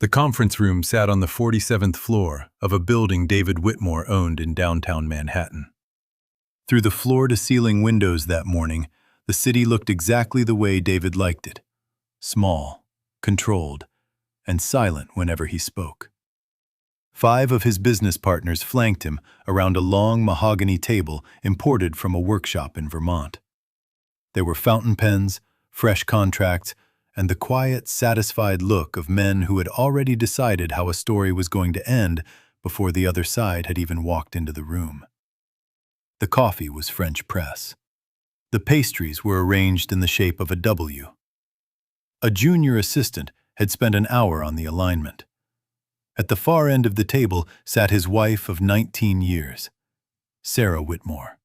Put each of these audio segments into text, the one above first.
The conference room sat on the 47th floor of a building David Whitmore owned in downtown Manhattan. Through the floor-to-ceiling windows that morning, the city looked exactly the way David liked it: small, controlled, and silent whenever he spoke. 5 of his business partners flanked him around a long mahogany table imported from a workshop in Vermont. There were fountain pens, fresh contracts, and the quiet, satisfied look of men who had already decided how a story was going to end before the other side had even walked into the room. The coffee was French press. The pastries were arranged in the shape of a W. A junior assistant had spent an hour on the alignment. At the far end of the table sat his wife of 19 years, Sarah Whitmore,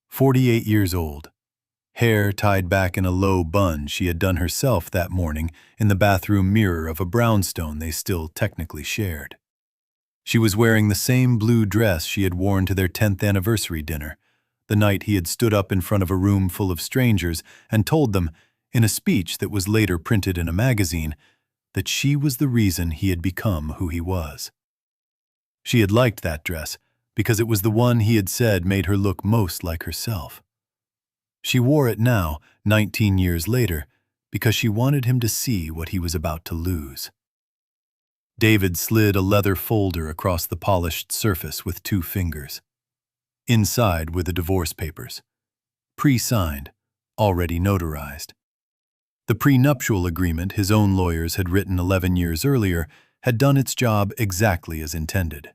48 years old, hair tied back in a low bun she had done herself that morning in the bathroom mirror of a brownstone they still technically shared. She was wearing the same blue dress she had worn to their 10th anniversary dinner, the night he had stood up in front of a room full of strangers and told them, in a speech that was later printed in a magazine, that she was the reason he had become who he was. She had liked that dress because it was the one he had said made her look most like herself. She wore it now, 19 years later, because she wanted him to see what he was about to lose. David slid a leather folder across the polished surface with 2 fingers. Inside were the divorce papers, pre-signed, already notarized. The prenuptial agreement his own lawyers had written 11 years earlier had done its job exactly as intended.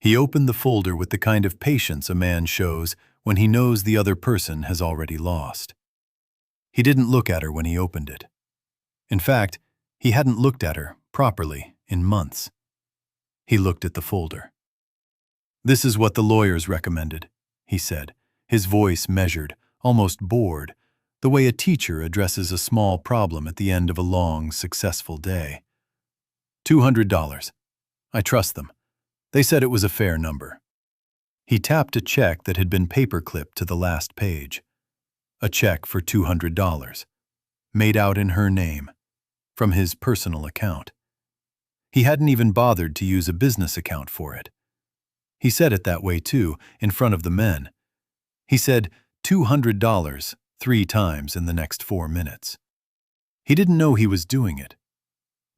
He opened the folder with the kind of patience a man shows when he knows the other person has already lost. He didn't look at her when he opened it. In fact, he hadn't looked at her properly in months. He looked at the folder. "This is what the lawyers recommended," he said, his voice measured, almost bored, the way a teacher addresses a small problem at the end of a long, successful day. $200. I trust them. They said it was a fair number. He tapped a check that had been paperclipped to the last page. A check for $200, made out in her name, from his personal account. He hadn't even bothered to use a business account for it. He said it that way too, in front of the men. He said $200 3 times in the next 4 minutes. He didn't know he was doing it.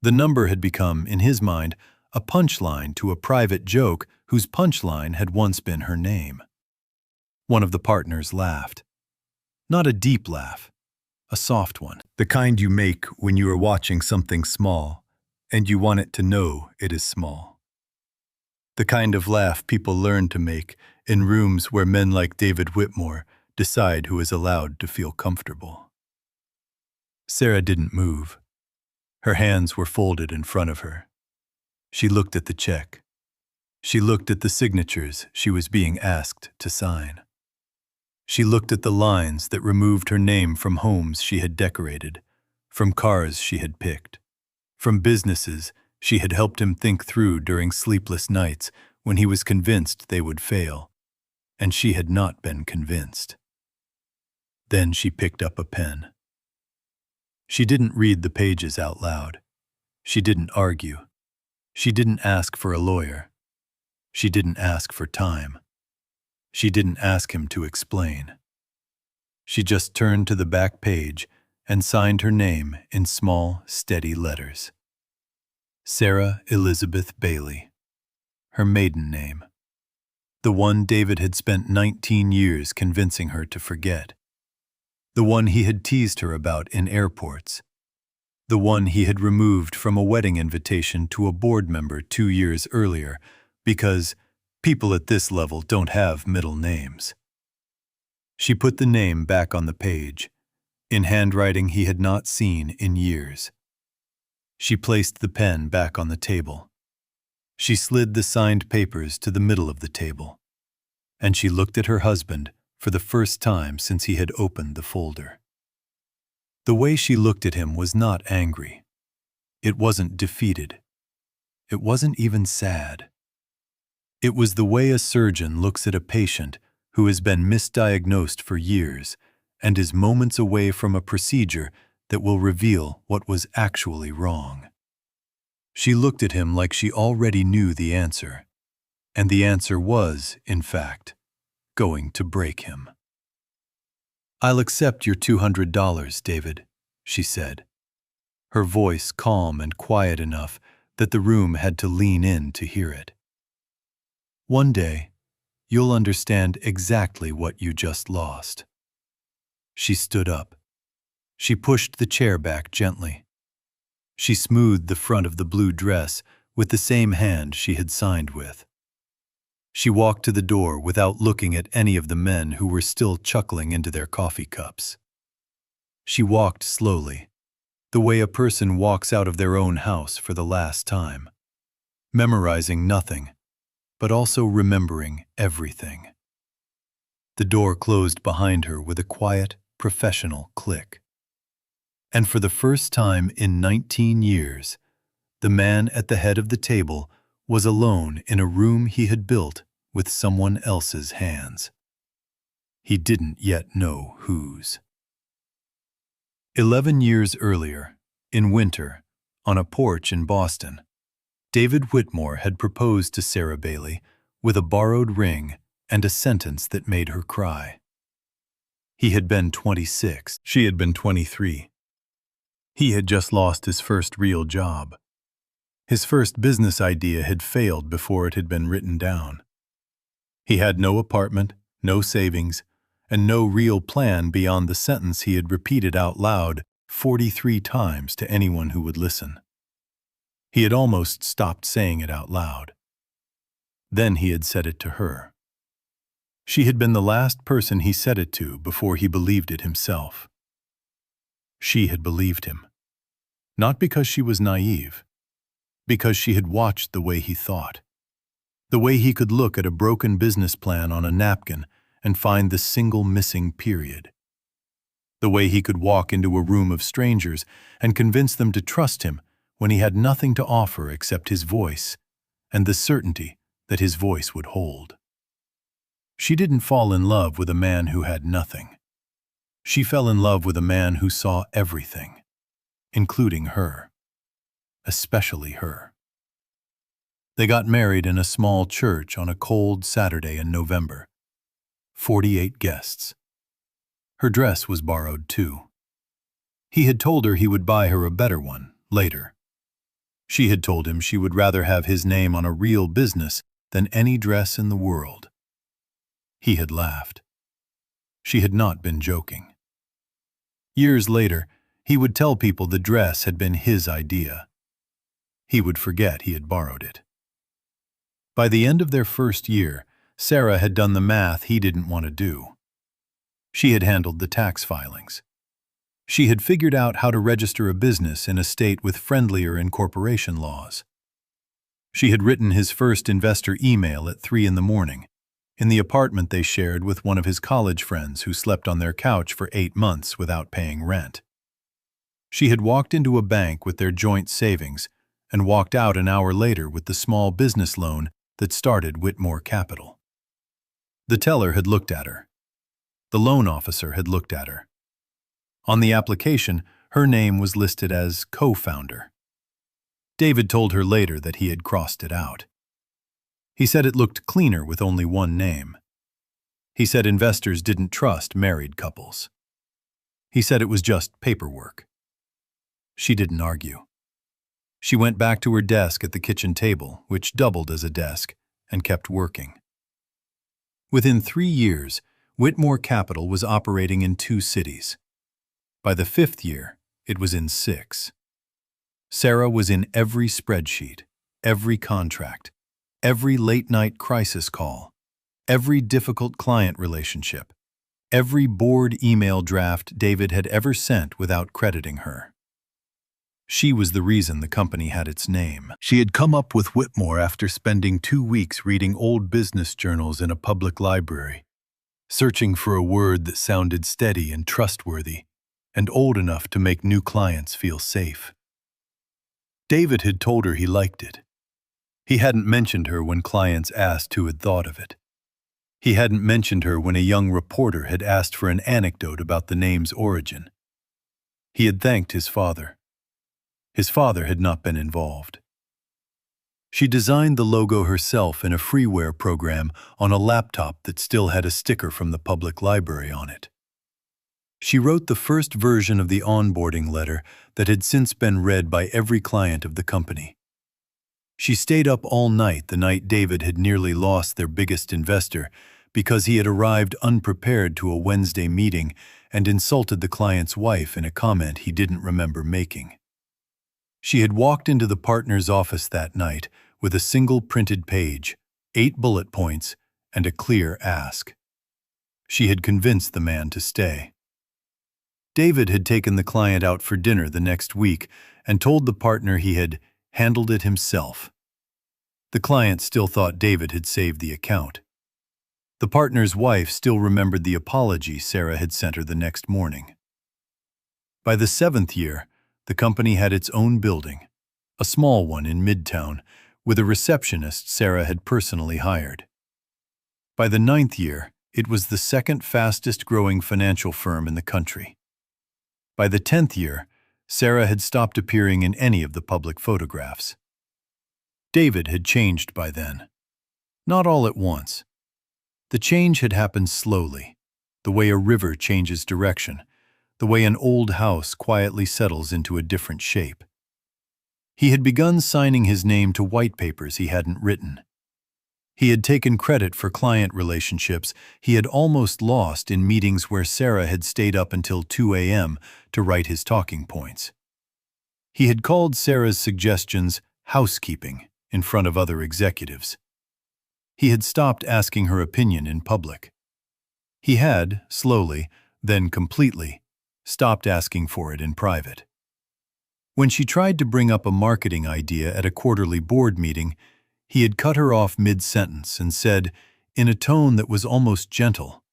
The number had become, in his mind, a punchline to a private joke whose punchline had once been her name. One of the partners laughed. Not a deep laugh, a soft one. The kind you make when you are watching something small and you want it to know it is small. The kind of laugh people learn to make in rooms where men like David Whitmore decide who is allowed to feel comfortable. Sarah didn't move. Her hands were folded in front of her. She looked at the check. She looked at the signatures she was being asked to sign. She looked at the lines that removed her name from homes she had decorated, from cars she had picked, from businesses she had helped him think through during sleepless nights when he was convinced they would fail, and she had not been convinced. Then she picked up a pen. She didn't read the pages out loud. She didn't argue. She didn't ask for a lawyer. She didn't ask for time. She didn't ask him to explain. She just turned to the back page and signed her name in small, steady letters. Sarah Elizabeth Bailey, her maiden name. The one David had spent 19 years convincing her to forget. The one he had teased her about in airports. The one he had removed from a wedding invitation to a board member 2 years earlier because people at this level don't have middle names. She put the name back on the page, in handwriting he had not seen in years. She placed the pen back on the table. She slid the signed papers to the middle of the table, and she looked at her husband for the first time since he had opened the folder. The way she looked at him was not angry. It wasn't defeated. It wasn't even sad. It was the way a surgeon looks at a patient who has been misdiagnosed for years and is moments away from a procedure that will reveal what was actually wrong. She looked at him like she already knew the answer. And the answer was, in fact, going to break him. "I'll accept your $200, David," she said, her voice calm and quiet enough that the room had to lean in to hear it. "One day, you'll understand exactly what you just lost." She stood up. She pushed the chair back gently. She smoothed the front of the blue dress with the same hand she had signed with. She walked to the door without looking at any of the men who were still chuckling into their coffee cups. She walked slowly, the way a person walks out of their own house for the last time, memorizing nothing, but also remembering everything. The door closed behind her with a quiet, professional click. And for the first time in 19 years, the man at the head of the table was alone in a room he had built with someone else's hands. He didn't yet know whose. 11 years earlier, in winter, on a porch in Boston, David Whitmore had proposed to Sarah Bailey with a borrowed ring and a sentence that made her cry. He had been 26, she had been 23. He had just lost his first real job. His first business idea had failed before it had been written down. He had no apartment, no savings, and no real plan beyond the sentence he had repeated out loud 43 times to anyone who would listen. He had almost stopped saying it out loud. Then he had said it to her. She had been the last person he said it to before he believed it himself. She had believed him. Not because she was naive, because she had watched the way he thought, the way he could look at a broken business plan on a napkin and find the single missing period, the way he could walk into a room of strangers and convince them to trust him when he had nothing to offer except his voice and the certainty that his voice would hold. She didn't fall in love with a man who had nothing. She fell in love with a man who saw everything, including her, especially her. They got married in a small church on a cold Saturday in November. 48 guests. Her dress was borrowed too. He had told her he would buy her a better one later. She had told him she would rather have his name on a real business than any dress in the world. He had laughed. She had not been joking. Years later, he would tell people the dress had been his idea. He would forget he had borrowed it. By the end of their first year, Sarah had done the math he didn't want to do. She had handled the tax filings. She had figured out how to register a business in a state with friendlier incorporation laws. She had written his first investor email at 3 a.m, in the apartment they shared with one of his college friends who slept on their couch for 8 months without paying rent. She had walked into a bank with their joint savings and walked out an hour later with the small business loan that started Whitmore Capital. The teller had looked at her. The loan officer had looked at her. On the application, her name was listed as co-founder. David told her later that he had crossed it out. He said it looked cleaner with only one name. He said investors didn't trust married couples. He said it was just paperwork. She didn't argue. She went back to her desk at the kitchen table, which doubled as a desk, and kept working. Within 3 years, Whitmore Capital was operating in 2 cities. By the 5th year, it was in 6. Sarah was in every spreadsheet, every contract, every late-night crisis call, every difficult client relationship, every board email draft David had ever sent without crediting her. She was the reason the company had its name. She had come up with Whitmore after spending 2 weeks reading old business journals in a public library, searching for a word that sounded steady and trustworthy, and old enough to make new clients feel safe. David had told her he liked it. He hadn't mentioned her when clients asked who had thought of it. He hadn't mentioned her when a young reporter had asked for an anecdote about the name's origin. He had thanked his father. His father had not been involved. She designed the logo herself in a freeware program on a laptop that still had a sticker from the public library on it. She wrote the first version of the onboarding letter that had since been read by every client of the company. She stayed up all night the night David had nearly lost their biggest investor because he had arrived unprepared to a Wednesday meeting and insulted the client's wife in a comment he didn't remember making. She had walked into the partner's office that night with a single printed page, 8 bullet points, and a clear ask. She had convinced the man to stay. David had taken the client out for dinner the next week and told the partner he had handled it himself. The client still thought David had saved the account. The partner's wife still remembered the apology Sarah had sent her the next morning. By the 7th year, the company had its own building, a small one in Midtown, with a receptionist Sarah had personally hired. By the 9th year, it was the second fastest growing financial firm in the country. By the 10th year, Sarah had stopped appearing in any of the public photographs. David had changed by then. Not all at once. The change had happened slowly, the way a river changes direction, the way an old house quietly settles into a different shape. He had begun signing his name to white papers he hadn't written. He had taken credit for client relationships he had almost lost in meetings where Sarah had stayed up until 2 a.m. to write his talking points. He had called Sarah's suggestions housekeeping in front of other executives. He had stopped asking her opinion in public. He had, slowly, then completely, stopped asking for it in private. When she tried to bring up a marketing idea at a quarterly board meeting, he had cut her off mid-sentence and said, in a tone that was almost gentle,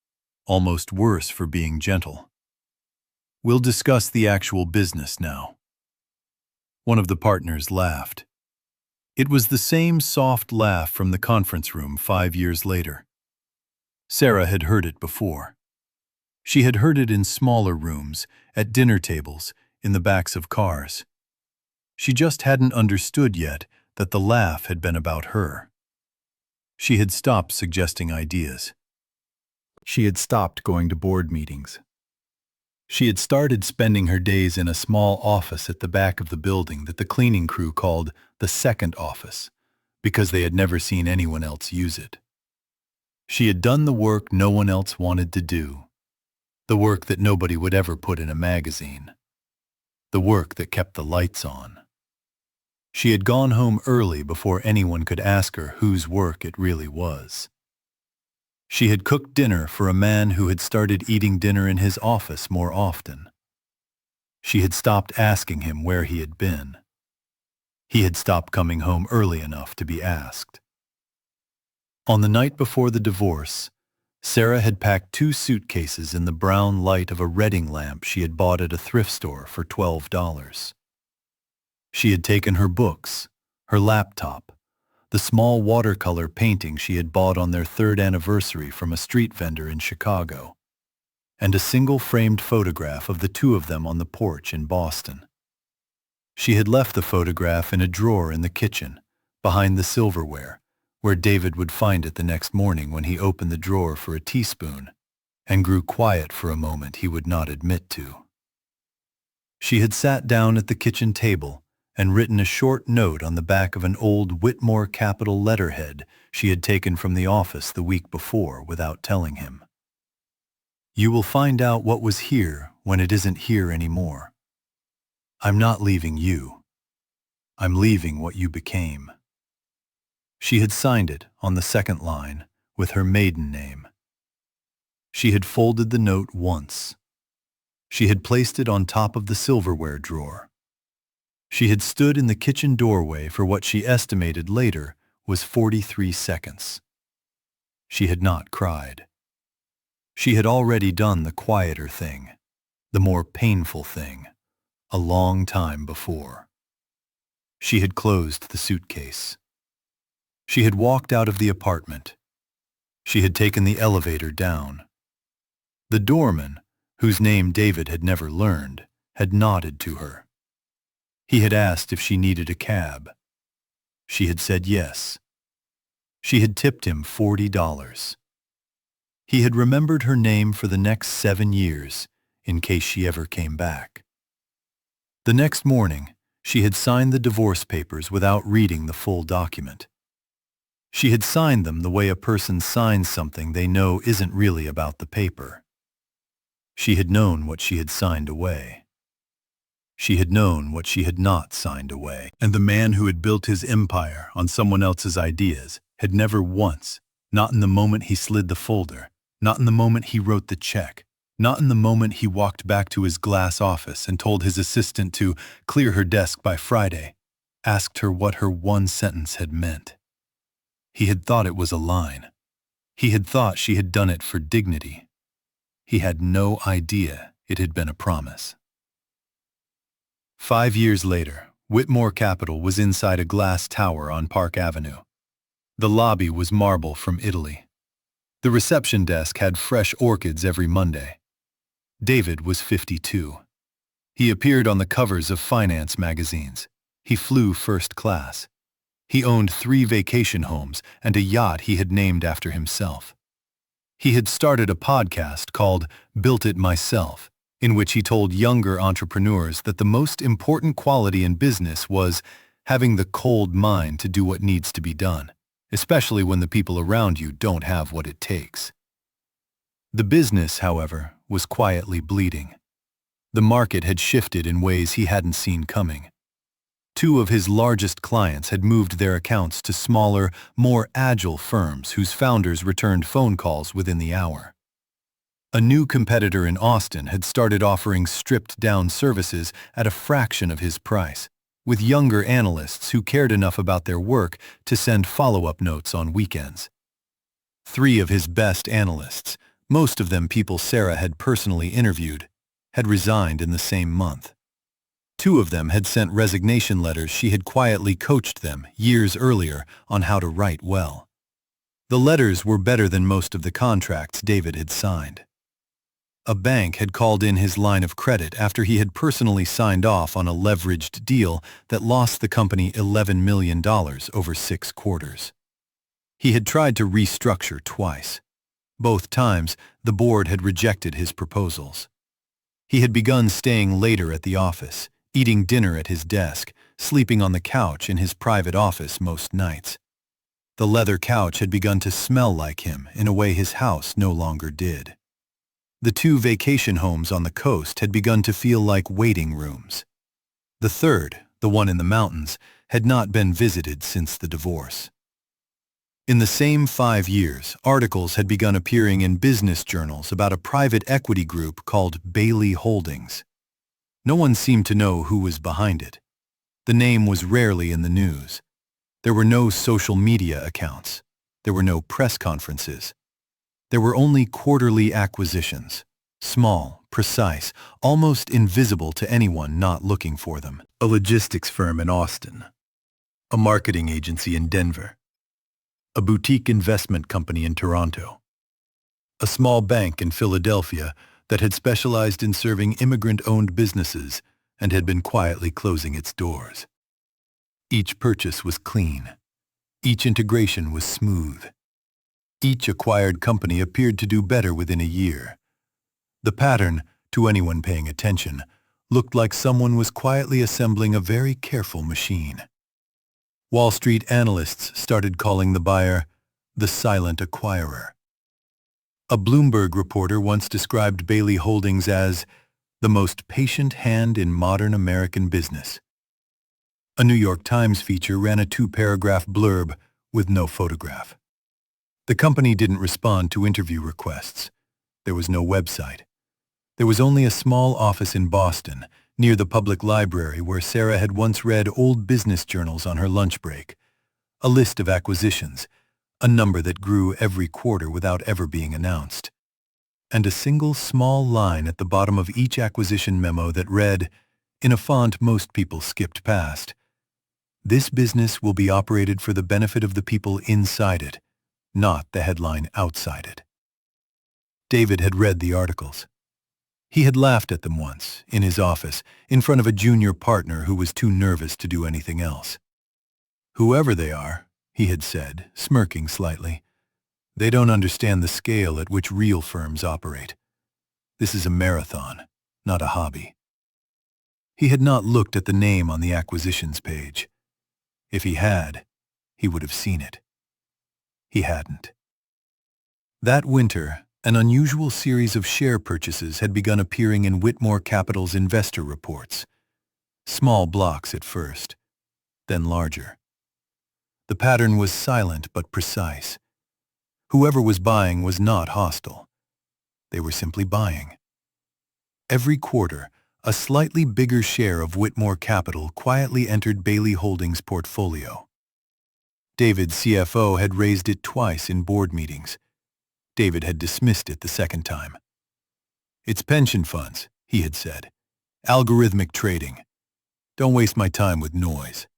almost worse for being gentle, "We'll discuss the actual business now." One of the partners laughed. It was the same soft laugh from the conference room 5 years later. Sarah had heard it before. She had heard it in smaller rooms, at dinner tables, in the backs of cars. She just hadn't understood yet that the laugh had been about her. She had stopped suggesting ideas. She had stopped going to board meetings. She had started spending her days in a small office at the back of the building that the cleaning crew called the second office, because they had never seen anyone else use it. She had done the work no one else wanted to do, the work that nobody would ever put in a magazine, the work that kept the lights on. She had gone home early before anyone could ask her whose work it really was. She had cooked dinner for a man who had started eating dinner in his office more often. She had stopped asking him where he had been. He had stopped coming home early enough to be asked. On the night before the divorce, Sarah had packed 2 suitcases in the brown light of a Reading lamp she had bought at a thrift store for $12. She had taken her books, her laptop, the small watercolor painting she had bought on their 3rd anniversary from a street vendor in Chicago, and a single framed photograph of the 2 of them on the porch in Boston. She had left the photograph in a drawer in the kitchen, behind the silverware, where David would find it the next morning when he opened the drawer for a teaspoon, and grew quiet for a moment he would not admit to. She had sat down at the kitchen table and written a short note on the back of an old Whitmore capital letterhead she had taken from the office the week before without telling him. "You will find out what was here when it isn't here anymore. I'm not leaving you. I'm leaving what you became." She had signed it on the second line with her maiden name. She had folded the note once. She had placed it on top of the silverware drawer. She had stood in the kitchen doorway for what she estimated later was 43 seconds. She had not cried. She had already done the quieter thing, the more painful thing, a long time before. She had closed the suitcase. She had walked out of the apartment. She had taken the elevator down. The doorman, whose name David had never learned, had nodded to her. He had asked if she needed a cab. She had said yes. She had tipped him $40. He had remembered her name for the next 7 years, in case she ever came back. The next morning, she had signed the divorce papers without reading the full document. She had signed them the way a person signs something they know isn't really about the paper. She had known what she had signed away. She had known what she had not signed away. And the man who had built his empire on someone else's ideas had never once, not in the moment he slid the folder, not in the moment he wrote the check, not in the moment he walked back to his glass office and told his assistant to clear her desk by Friday, asked her what her one sentence had meant. He had thought it was a line. He had thought she had done it for dignity. He had no idea it had been a promise. 5 years later, Whitmore Capital was inside a glass tower on Park Avenue. The lobby was marble from Italy. The reception desk had fresh orchids every Monday. David was 52. He appeared on the covers of finance magazines. He flew first class. He owned 3 vacation homes and a yacht he had named after himself. He had started a podcast called Built It Myself, in which he told younger entrepreneurs that the most important quality in business was having the cold mind to do what needs to be done, especially when the people around you don't have what it takes. The business, however, was quietly bleeding. The market had shifted in ways he hadn't seen coming. 2 of his largest clients had moved their accounts to smaller, more agile firms whose founders returned phone calls within the hour. A new competitor in Austin had started offering stripped-down services at a fraction of his price, with younger analysts who cared enough about their work to send follow-up notes on weekends. 3 of his best analysts, most of them people Sarah had personally interviewed, had resigned in the same month. 2 of them had sent resignation letters she had quietly coached them years earlier on how to write well. The letters were better than most of the contracts David had signed. A bank had called in his line of credit after he had personally signed off on a leveraged deal that lost the company $11 million over 6 quarters. He had tried to restructure twice. Both times, the board had rejected his proposals. He had begun staying later at the office, eating dinner at his desk, sleeping on the couch in his private office most nights. The leather couch had begun to smell like him in a way his house no longer did. The 2 vacation homes on the coast had begun to feel like waiting rooms. The third, the one in the mountains, had not been visited since the divorce. In the same 5 years, articles had begun appearing in business journals about a private equity group called Bailey Holdings. No one seemed to know who was behind it. The name was rarely in the news. There were no social media accounts. There were no press conferences. There were only quarterly acquisitions, small, precise, almost invisible to anyone not looking for them. A logistics firm in Austin, a marketing agency in Denver, a boutique investment company in Toronto, a small bank in Philadelphia that had specialized in serving immigrant-owned businesses and had been quietly closing its doors. Each purchase was clean. Each integration was smooth. Each acquired company appeared to do better within a year. The pattern, to anyone paying attention, looked like someone was quietly assembling a very careful machine. Wall Street analysts started calling the buyer the silent acquirer. A Bloomberg reporter once described Bailey Holdings as the most patient hand in modern American business. A New York Times feature ran a 2-paragraph blurb with no photograph. The company didn't respond to interview requests. There was no website. There was only a small office in Boston, near the public library where Sarah had once read old business journals on her lunch break. A list of acquisitions, a number that grew every quarter without ever being announced. And a single small line at the bottom of each acquisition memo that read, in a font most people skipped past, "This business will be operated for the benefit of the people inside it, not the headline outside it." David had read the articles. He had laughed at them once, in his office, in front of a junior partner who was too nervous to do anything else. "Whoever they are," he had said, smirking slightly, "they don't understand the scale at which real firms operate. This is a marathon, not a hobby." He had not looked at the name on the acquisitions page. If he had, he would have seen it. He hadn't. That winter, an unusual series of share purchases had begun appearing in Whitmore Capital's investor reports. Small blocks at first, then larger. The pattern was silent but precise. Whoever was buying was not hostile. They were simply buying. Every quarter, a slightly bigger share of Whitmore Capital quietly entered Bailey Holdings' portfolio. David's CFO had raised it twice in board meetings. David had dismissed it the second time. "It's pension funds," he had said. "Algorithmic trading. Don't waste my time with noise."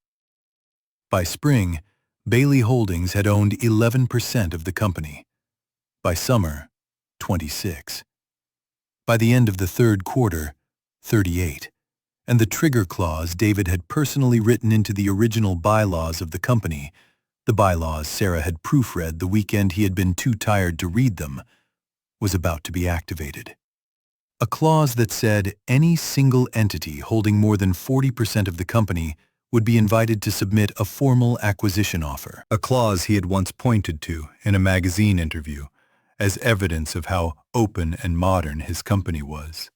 By spring, Bailey Holdings had owned 11% of the company. By summer, 26. By the end of the third quarter, 38. And the trigger clause David had personally written into the original bylaws of the company, the bylaws Sarah had proofread the weekend he had been too tired to read them, was about to be activated. A clause that said any single entity holding more than 40% of the company would be invited to submit a formal acquisition offer, a clause he had once pointed to in a magazine interview as evidence of how open and modern his company was.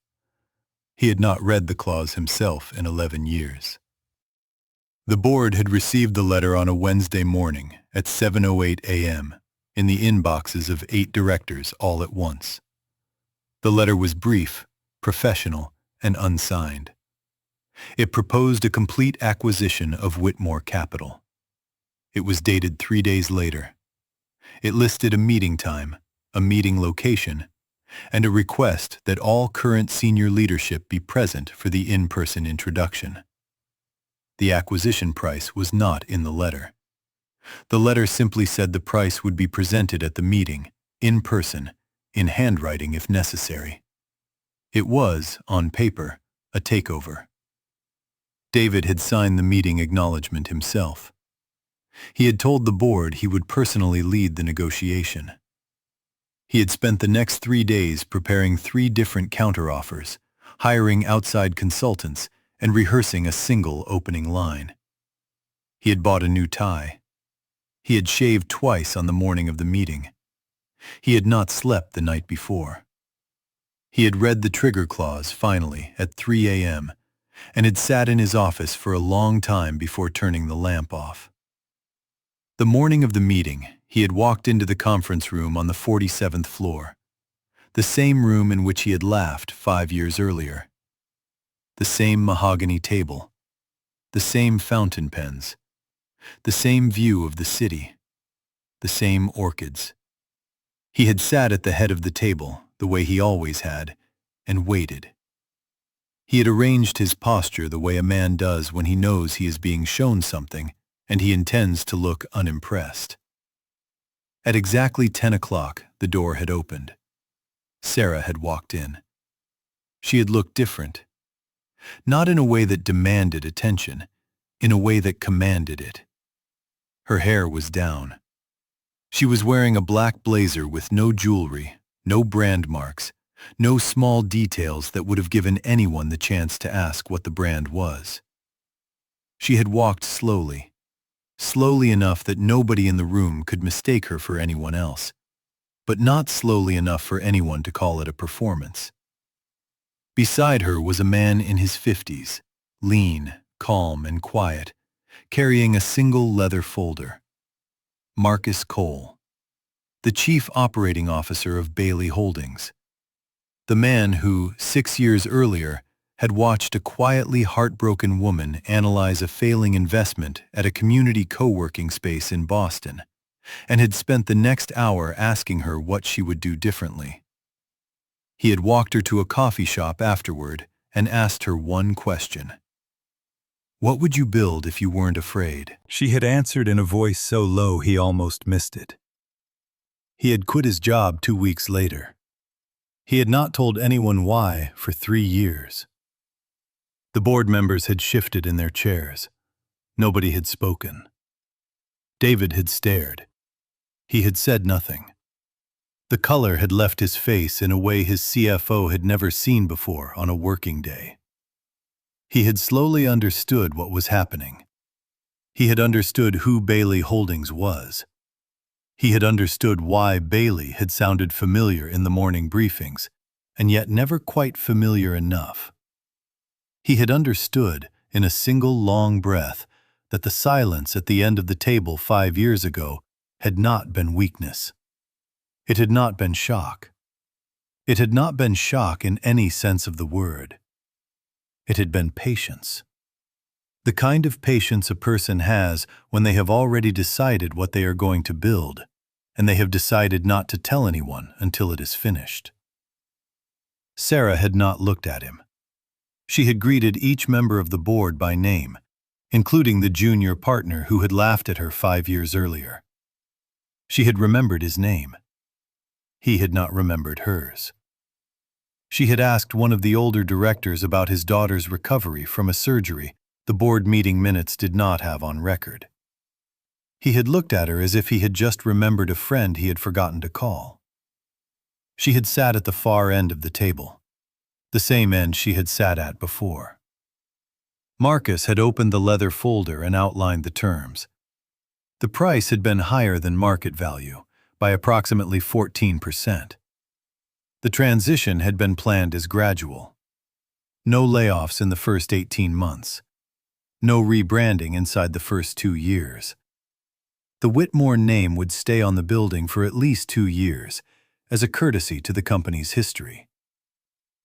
He had not read the clause himself in 11 years. The board had received the letter on a Wednesday morning at 7:08 a.m. in the inboxes of 8 directors all at once. The letter was brief, professional, and unsigned. It proposed a complete acquisition of Whitmore Capital. It was dated 3 days later. It listed a meeting time, a meeting location, and a request that all current senior leadership be present for the in-person introduction. The acquisition price was not in the letter. The letter simply said the price would be presented at the meeting, in person, in handwriting if necessary. It was, on paper, a takeover. David had signed the meeting acknowledgement himself. He had told the board he would personally lead the negotiation. He had spent the next 3 days preparing 3 different counteroffers, hiring outside consultants, and rehearsing a single opening line. He had bought a new tie. He had shaved twice on the morning of the meeting. He had not slept the night before. He had read the trigger clause, finally, at 3 a.m., and had sat in his office for a long time before turning the lamp off. The morning of the meeting, he had walked into the conference room on the 47th floor, the same room in which he had laughed 5 years earlier. The same mahogany table, the same fountain pens, the same view of the city, the same orchids. He had sat at the head of the table, the way he always had, and waited. He had arranged his posture the way a man does when he knows he is being shown something and he intends to look unimpressed. At exactly 10 o'clock, the door had opened. Sarah had walked in. She had looked different. Not in a way that demanded attention, in a way that commanded it. Her hair was down. She was wearing a black blazer with no jewelry, no brand marks, no small details that would have given anyone the chance to ask what the brand was. She had walked slowly, slowly enough that nobody in the room could mistake her for anyone else, but not slowly enough for anyone to call it a performance. Beside her was a man in his 50s, lean, calm, and quiet, carrying a single leather folder. Marcus Cole, the chief operating officer of Bailey Holdings. The man who, 6 years earlier, had watched a quietly heartbroken woman analyze a failing investment at a community co-working space in Boston, and had spent the next hour asking her what she would do differently. He had walked her to a coffee shop afterward and asked her one question. "What would you build if you weren't afraid?" She had answered in a voice so low he almost missed it. He had quit his job 2 weeks later. He had not told anyone why for 3 years. The board members had shifted in their chairs. Nobody had spoken. David had stared. He had said nothing. The color had left his face in a way his CFO had never seen before on a working day. He had slowly understood what was happening. He had understood who Bailey Holdings was. He had understood why Bailey had sounded familiar in the morning briefings, and yet never quite familiar enough. He had understood, in a single long breath, that the silence at the end of the table 5 years ago had not been weakness. It had not been shock. It had not been shock in any sense of the word. It had been patience. The kind of patience a person has when they have already decided what they are going to build, and they have decided not to tell anyone until it is finished. Sarah had not looked at him. She had greeted each member of the board by name, including the junior partner who had laughed at her 5 years earlier. She had remembered his name. He had not remembered hers. She had asked one of the older directors about his daughter's recovery from a surgery the board meeting minutes did not have on record. He had looked at her as if he had just remembered a friend he had forgotten to call. She had sat at the far end of the table, the same end she had sat at before. Marcus had opened the leather folder and outlined the terms. The price had been higher than market value, by approximately 14%. The transition had been planned as gradual. No layoffs in the first 18 months. No rebranding inside the first 2 years. The Whitmore name would stay on the building for at least 2 years, as a courtesy to the company's history.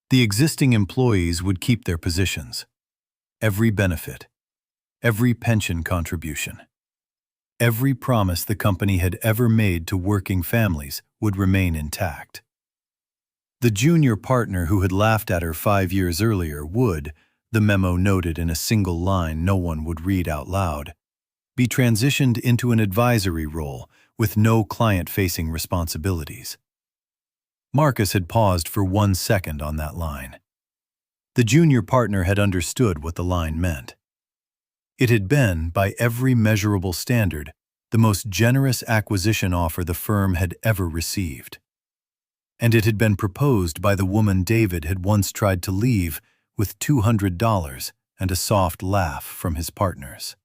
The existing employees would keep their positions. Every benefit, every pension contribution, every promise the company had ever made to working families would remain intact. The junior partner who had laughed at her 5 years earlier would, the memo noted in a single line no one would read out loud, be transitioned into an advisory role with no client-facing responsibilities. Marcus had paused for 1 second on that line. The junior partner had understood what the line meant. It had been, by every measurable standard, the most generous acquisition offer the firm had ever received. And it had been proposed by the woman David had once tried to leave with $200 and a soft laugh from his partners.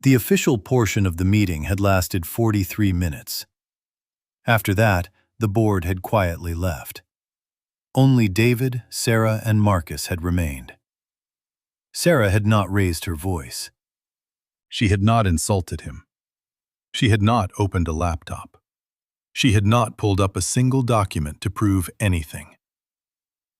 The official portion of the meeting had lasted 43 minutes. After that, the board had quietly left. Only David, Sarah, and Marcus had remained. Sarah had not raised her voice. She had not insulted him. She had not opened a laptop. She had not pulled up a single document to prove anything.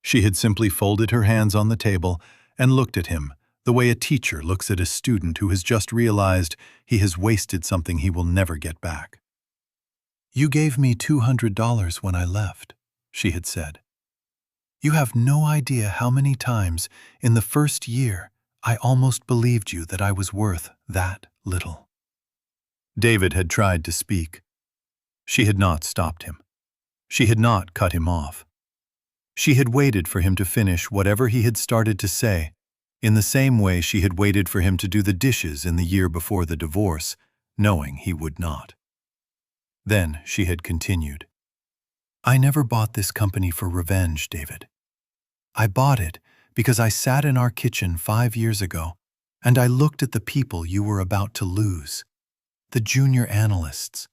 She had simply folded her hands on the table and looked at him the way a teacher looks at a student who has just realized he has wasted something he will never get back. "You gave me $200 when I left," she had said. "You have no idea how many times in the first year I almost believed you that I was worth that little." David had tried to speak. She had not stopped him. She had not cut him off. She had waited for him to finish whatever he had started to say, in the same way she had waited for him to do the dishes in the year before the divorce, knowing he would not. Then she had continued. "I never bought this company for revenge, David. I bought it because I sat in our kitchen 5 years ago and I looked at the people you were about to lose, the junior analysts,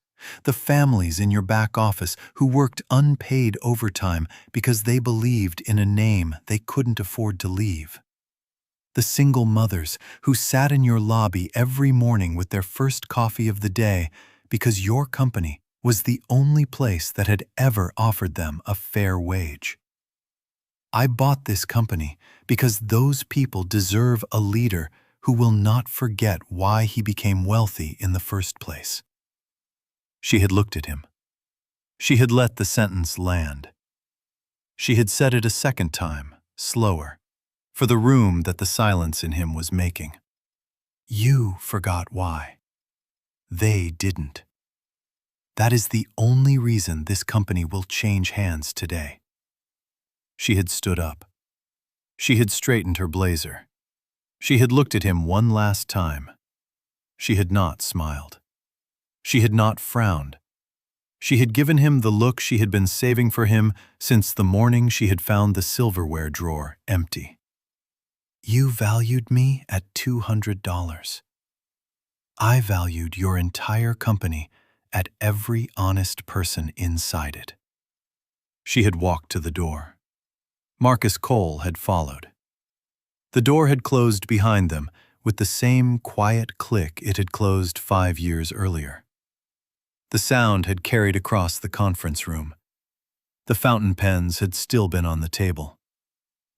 the families in your back office who worked unpaid overtime because they believed in a name they couldn't afford to leave. The single mothers who sat in your lobby every morning with their first coffee of the day because your company was the only place that had ever offered them a fair wage. I bought this company because those people deserve a leader who will not forget why he became wealthy in the first place." She had looked at him. She had let the sentence land. She had said it a second time, slower, for the room that the silence in him was making. "You forgot why. They didn't. That is the only reason this company will change hands today." She had stood up. She had straightened her blazer. She had looked at him one last time. She had not smiled. She had not frowned. She had given him the look she had been saving for him since the morning she had found the silverware drawer empty. "You valued me at $200. I valued your entire company at every honest person inside it." She had walked to the door. Marcus Cole had followed. The door had closed behind them with the same quiet click it had closed 5 years earlier. The sound had carried across the conference room. The fountain pens had still been on the table.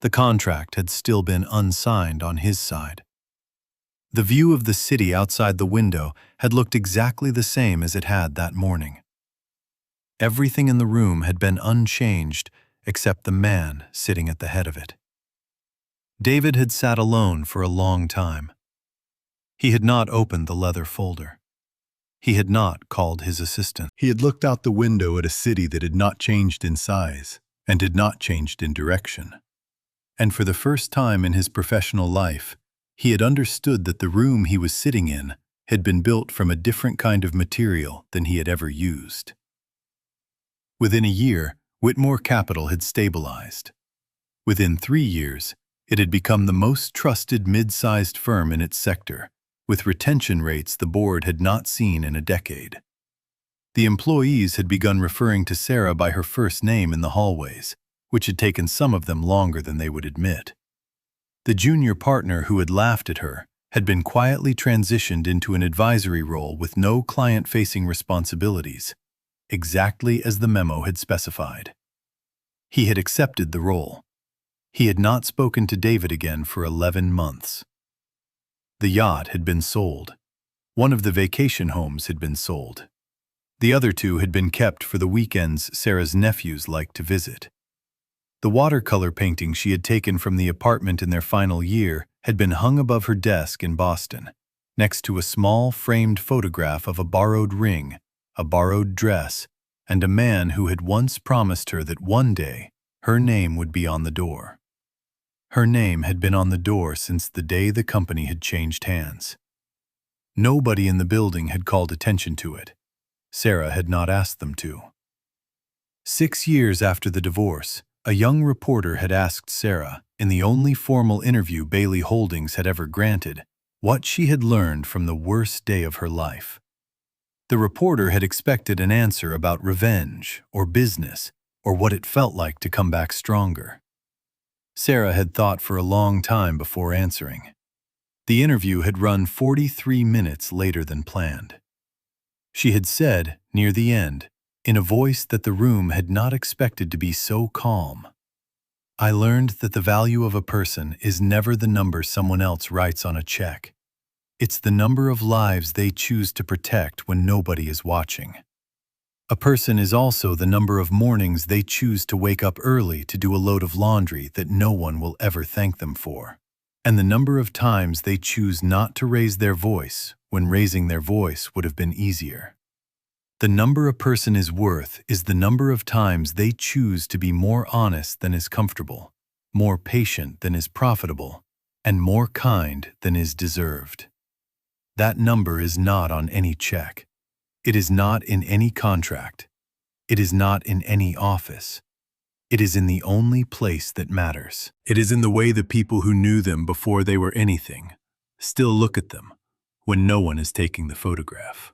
The contract had still been unsigned on his side. The view of the city outside the window had looked exactly the same as it had that morning. Everything in the room had been unchanged except the man sitting at the head of it. David had sat alone for a long time. He had not opened the leather folder. He had not called his assistant. He had looked out the window at a city that had not changed in size and had not changed in direction. And for the first time in his professional life, he had understood that the room he was sitting in had been built from a different kind of material than he had ever used. Within a year, Whitmore Capital had stabilized. Within 3 years, it had become the most trusted mid-sized firm in its sector, with retention rates the board had not seen in a decade. The employees had begun referring to Sarah by her first name in the hallways, which had taken some of them longer than they would admit. The junior partner who had laughed at her had been quietly transitioned into an advisory role with no client-facing responsibilities, exactly as the memo had specified. He had accepted the role. He had not spoken to David again for 11 months. The yacht had been sold. One of the vacation homes had been sold. The other 2 had been kept for the weekends Sarah's nephews liked to visit. The watercolor painting she had taken from the apartment in their final year had been hung above her desk in Boston, next to a small framed photograph of a borrowed ring, a borrowed dress, and a man who had once promised her that one day her name would be on the door. Her name had been on the door since the day the company had changed hands. Nobody in the building had called attention to it. Sarah had not asked them to. 6 years after the divorce, a young reporter had asked Sarah, in the only formal interview Bailey Holdings had ever granted, what she had learned from the worst day of her life. The reporter had expected an answer about revenge or business or what it felt like to come back stronger. Sarah had thought for a long time before answering. The interview had run 43 minutes later than planned. She had said, near the end, in a voice that the room had not expected to be so calm, "I learned that the value of a person is never the number someone else writes on a check. It's the number of lives they choose to protect when nobody is watching. A person is also the number of mornings they choose to wake up early to do a load of laundry that no one will ever thank them for, and the number of times they choose not to raise their voice when raising their voice would have been easier. The number a person is worth is the number of times they choose to be more honest than is comfortable, more patient than is profitable, and more kind than is deserved. That number is not on any check. It is not in any contract. It is not in any office. It is in the only place that matters. It is in the way the people who knew them before they were anything still look at them when no one is taking the photograph."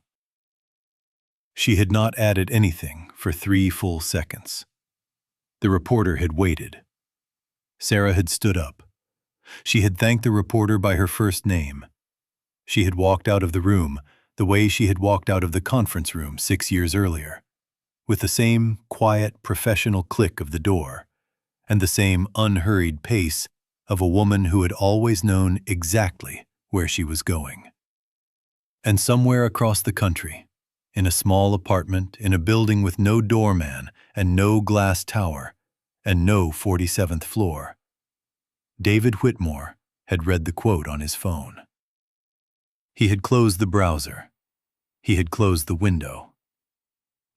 She had not added anything for 3 full seconds. The reporter had waited. Sarah had stood up. She had thanked the reporter by her first name. She had walked out of the room the way she had walked out of the conference room 6 years earlier, with the same quiet, professional click of the door, and the same unhurried pace of a woman who had always known exactly where she was going. And somewhere across the country, in a small apartment in a building with no doorman and no glass tower and no 47th floor, David Whitmore had read the quote on his phone. He had closed the browser. He had closed the window.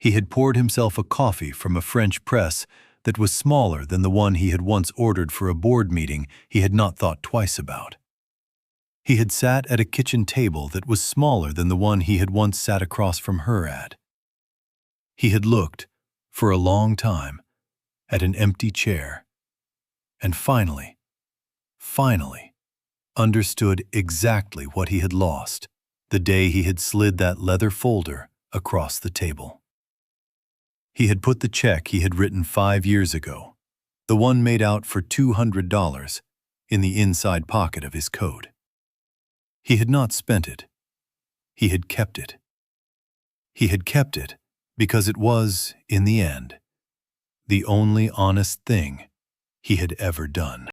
He had poured himself a coffee from a French press that was smaller than the one he had once ordered for a board meeting he had not thought twice about. He had sat at a kitchen table that was smaller than the one he had once sat across from her at. He had looked, for a long time, at an empty chair, and finally, understood exactly what he had lost the day he had slid that leather folder across the table. He had put the check he had written 5 years ago, the one made out for $200, in the inside pocket of his coat. He had not spent it. He had kept it. He had kept it because it was, in the end, the only honest thing he had ever done.